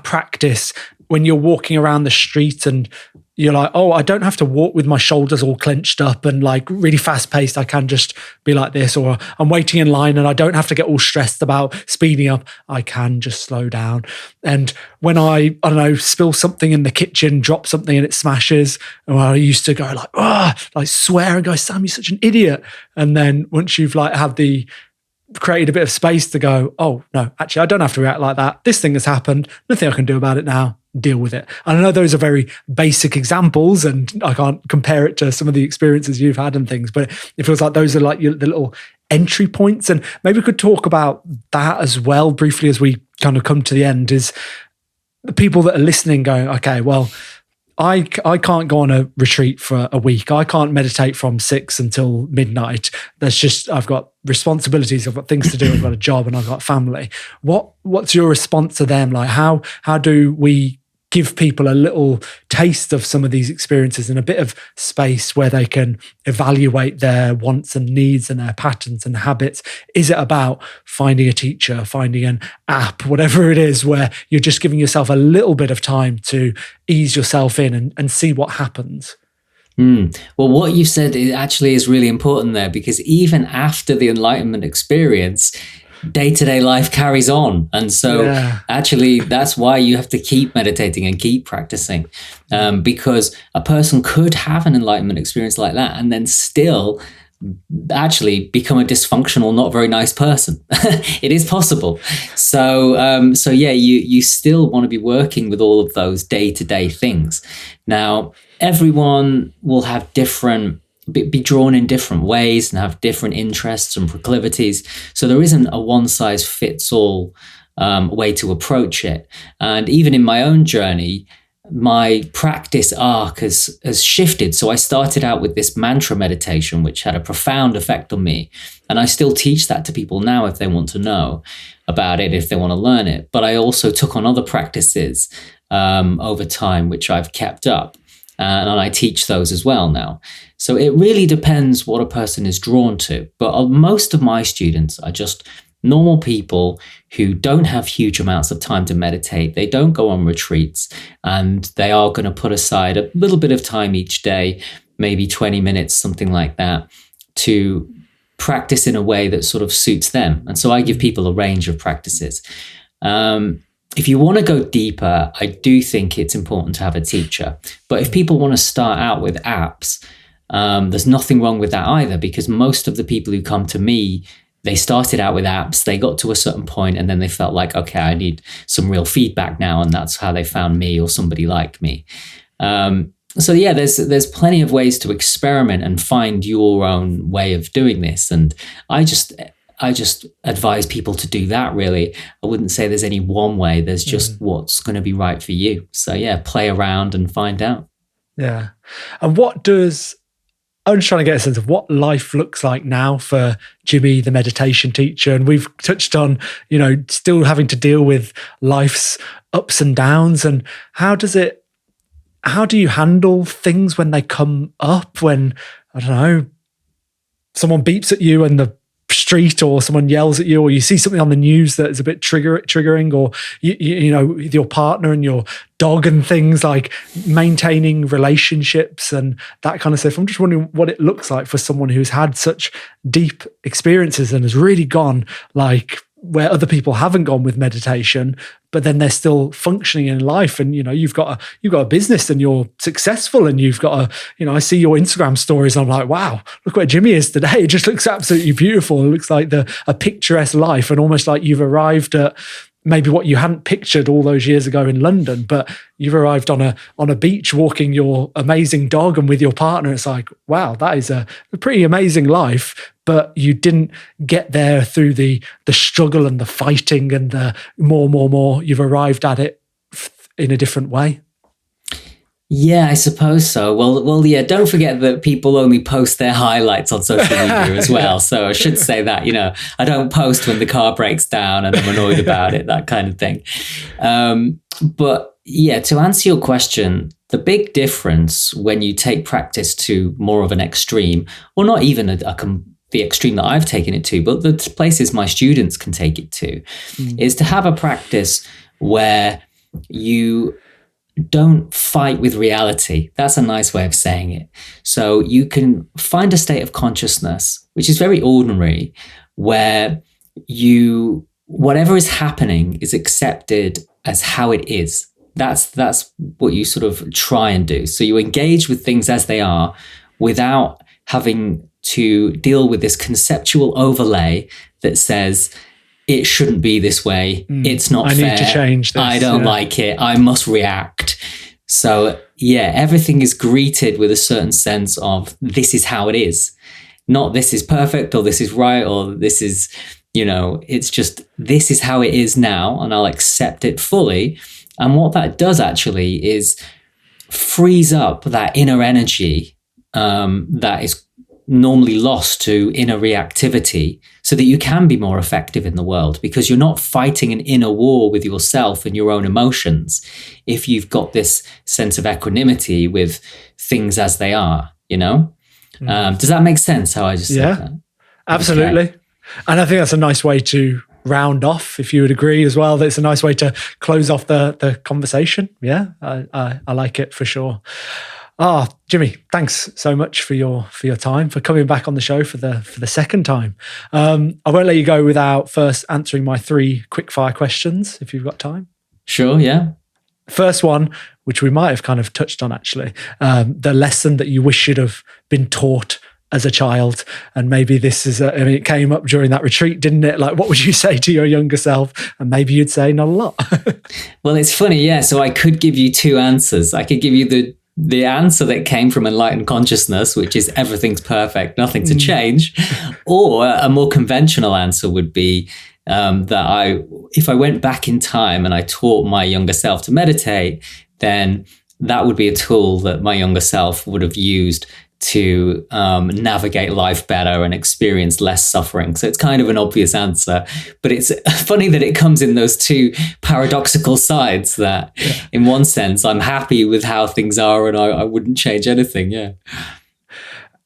A: practice, when you're walking around the street and you're like, oh, I don't have to walk with my shoulders all clenched up and like really fast paced. I can just be like this, or I'm waiting in line and I don't have to get all stressed about speeding up. I can just slow down. And when I don't know, spill something in the kitchen, drop something and it smashes, and I used to go like, like swear and go, Sam, you're such an idiot. And then once you've like created a bit of space to go, oh no, actually I don't have to react like that. This thing has happened. Nothing I can do about it now. Deal with it. And I know those are very basic examples and I can't compare it to some of the experiences you've had and things, but it feels like those are like the little entry points. And maybe we could talk about that as well briefly as we kind of come to the end, is the people that are listening going, okay, well, I can't go on a retreat for a week. I can't meditate from 6 until midnight. I've got responsibilities. I've got things to do. I've got a job and I've got family. What's your response to them? Like how do we give people a little taste of some of these experiences and a bit of space where they can evaluate their wants and needs and their patterns and habits? Is it about finding a teacher, finding an app, whatever it is, where you're just giving yourself a little bit of time to ease yourself in and see what happens?
B: Well, what you said actually is really important there, because even after the enlightenment experience, day-to-day life carries on. And so actually that's why you have to keep meditating and keep practicing, because a person could have an enlightenment experience like that and then still actually become a dysfunctional, not very nice person. It is possible. So yeah, you still want to be working with all of those day-to-day things. Now, everyone will have be drawn in different ways and have different interests and proclivities. So there isn't a one-size-fits-all way to approach it. And even in my own journey, my practice arc has shifted. So I started out with this mantra meditation, which had a profound effect on me. And I still teach that to people now if they want to know about it, if they want to learn it. But I also took on other practices over time, which I've kept up. And I teach those as well now. So it really depends what a person is drawn to. But most of my students are just normal people who don't have huge amounts of time to meditate. They don't go on retreats, and they are going to put aside a little bit of time each day, maybe 20 minutes, something like that, to practice in a way that sort of suits them. And so I give people a range of practices. If you want to go deeper, I do think it's important to have a teacher. But if people want to start out with apps, there's nothing wrong with that either, because most of the people who come to me, they started out with apps, they got to a certain point, and then they felt like, okay, I need some real feedback now. And that's how they found me or somebody like me. So yeah, there's plenty of ways to experiment and find your own way of doing this. And I just advise people to do that, really. I wouldn't say there's any one way. There's just what's going to be right for you. So yeah, play around and find out.
A: Yeah. And I'm just trying to get a sense of what life looks like now for Jimmy, the meditation teacher. And we've touched on, still having to deal with life's ups and downs. And how do you handle things when they come up, when, I don't know, someone beeps at you and the street, or someone yells at you, or you see something on the news that is a bit triggering, or with your partner and your dog and things, like maintaining relationships and that kind of stuff. I'm just wondering what it looks like for someone who's had such deep experiences and has really gone like where other people haven't gone with meditation, but then they're still functioning in life. And, you've got a business and you're successful, and you've got I see your Instagram stories and I'm like, wow, look where Jimmy is today. It just looks absolutely beautiful. It looks like a picturesque life, and almost like you've arrived at maybe what you hadn't pictured all those years ago in London, but you've arrived on a beach walking your amazing dog and with your partner. It's like, wow, that is a pretty amazing life. But you didn't get there through the struggle and the fighting and the more. You've arrived at it in a different way.
B: Yeah, I suppose so. Well, yeah. Don't forget that people only post their highlights on social media as well. So I should say that, I don't post when the car breaks down and I'm annoyed about it, that kind of thing. But yeah, to answer your question, the big difference when you take practice to more of an extreme, or not even the extreme that I've taken it to, but the places my students can take it to, is to have a practice where you don't fight with reality. That's a nice way of saying it. So you can find a state of consciousness, which is very ordinary, where whatever is happening is accepted as how it is. That's what you sort of try and do. So you engage with things as they are without having to deal with this conceptual overlay that says, it shouldn't be this way. It's not fair. I need to change this. I don't like it. I must react. So yeah, everything is greeted with a certain sense of this is how it is. Not this is perfect or this is right or this is, it's just this is how it is now and I'll accept it fully. And what that does actually is frees up that inner energy that is normally lost to inner reactivity, so that you can be more effective in the world, because you're not fighting an inner war with yourself and your own emotions if you've got this sense of equanimity with things as they are, Does that make sense how I just said that?
A: Absolutely. Okay. And I think that's a nice way to round off, if you would agree as well, that it's a nice way to close off the conversation. Yeah, I like it for sure. Jimmy, thanks so much for your time, for coming back on the show for the second time. I won't let you go without first answering my 3 quickfire questions, if you've got time.
B: Sure, yeah.
A: First one, which we might have kind of touched on actually, the lesson that you wish you'd have been taught as a child. And maybe this is, it came up during that retreat, didn't it? Like, what would you say to your younger self? And maybe you'd say not a lot.
B: Well, it's funny, yeah. So I could give you 2 answers. I could give you the answer that came from enlightened consciousness, which is everything's perfect, nothing to change. Or a more conventional answer would be that if I went back in time and I taught my younger self to meditate, then that would be a tool that my younger self would have used to navigate life better and experience less suffering. So it's kind of an obvious answer, but it's funny that it comes in those 2 paradoxical sides that in one sense, I'm happy with how things are and I wouldn't change anything. Yeah.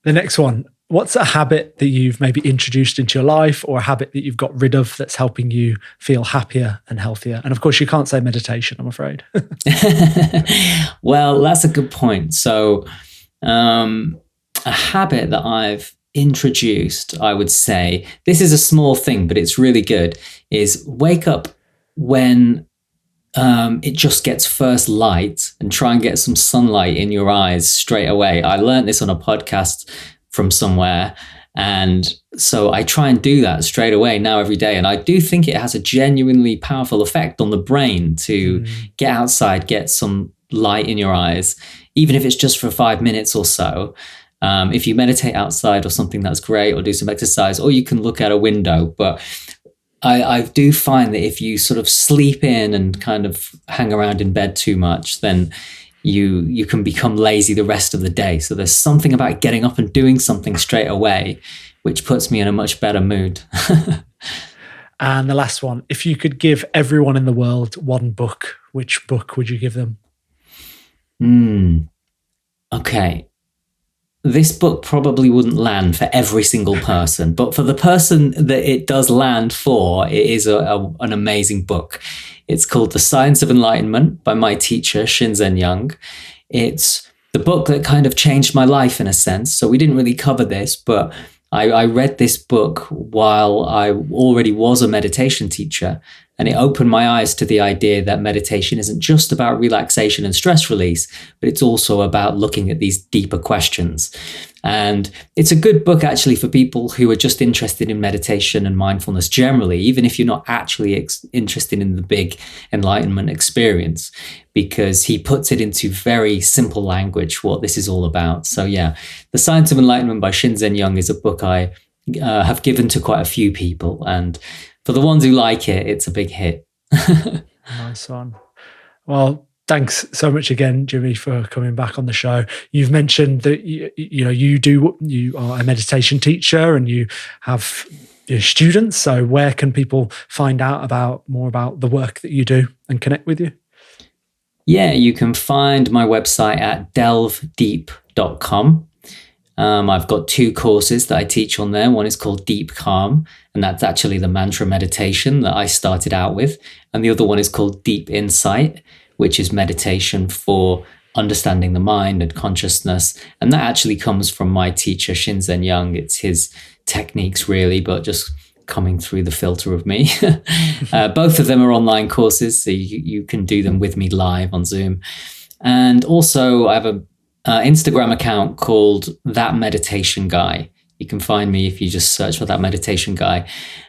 A: The next one, what's a habit that you've maybe introduced into your life, or a habit that you've got rid of that's helping you feel happier and healthier? And of course, you can't say meditation, I'm afraid.
B: Well, that's a good point. So, a habit that I've introduced, I would say, this is a small thing, but it's really good, is wake up when it just gets first light and try and get some sunlight in your eyes straight away. I learned this on a podcast from somewhere. And so I try and do that straight away now every day. And I do think it has a genuinely powerful effect on the brain to get outside, get some light in your eyes, even if it's just for 5 minutes or so. If you meditate outside or something, that's great, or do some exercise, or you can look out a window. But I do find that if you sort of sleep in and kind of hang around in bed too much, then you can become lazy the rest of the day. So there's something about getting up and doing something straight away, which puts me in a much better mood.
A: And the last one, if you could give everyone in the world one book, which book would you give them?
B: Okay. This book probably wouldn't land for every single person, but for the person that it does land for, it is an amazing book. It's called The Science of Enlightenment by my teacher, Shinzen Young. It's the book that kind of changed my life in a sense. So we didn't really cover this, but I read this book while I already was a meditation teacher. And it opened my eyes to the idea that meditation isn't just about relaxation and stress release, but it's also about looking at these deeper questions. And it's a good book actually for people who are just interested in meditation and mindfulness generally, even if you're not actually interested in the big enlightenment experience, because he puts it into very simple language, what this is all about. So yeah, The Science of Enlightenment by Shinzen Young is a book I have given to quite a few people. And for the ones who like it, it's a big hit.
A: Nice one. Well, thanks so much again, Jimmy, for coming back on the show. You've mentioned that you are a meditation teacher and you have your students. So where can people find out more about the work that you do and connect with you?
B: Yeah, you can find my website at delvedeep.com. I've got 2 courses that I teach on there. One is called Deep Calm, and that's actually the mantra meditation that I started out with. And the other one is called Deep Insight, which is meditation for understanding the mind and consciousness. And that actually comes from my teacher, Shinzen Young. It's his techniques really, but just coming through the filter of me. Both of them are online courses, so you can do them with me live on Zoom. And also I have a Instagram account called That Meditation Guy. You can find me if you just search for That Meditation Guy.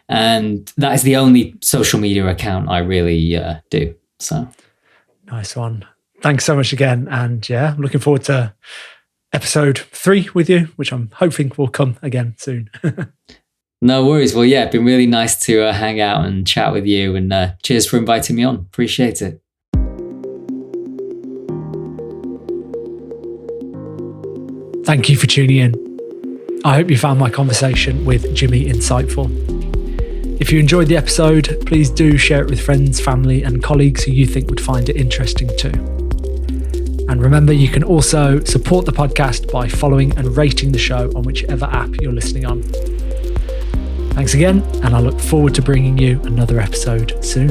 B: And that is the only social media account I really do. So
A: nice one. Thanks so much again. And yeah, I'm looking forward to episode 3 with you, which I'm hoping will come again soon.
B: No worries. Well, yeah, it's been really nice to hang out and chat with you. And cheers for inviting me on. Appreciate it.
A: Thank you for tuning in. I hope you found my conversation with Jimmy insightful. If you enjoyed the episode, please do share it with friends, family, and colleagues who you think would find it interesting too. And remember, you can also support the podcast by following and rating the show on whichever app you're listening on. Thanks again, and I look forward to bringing you another episode soon.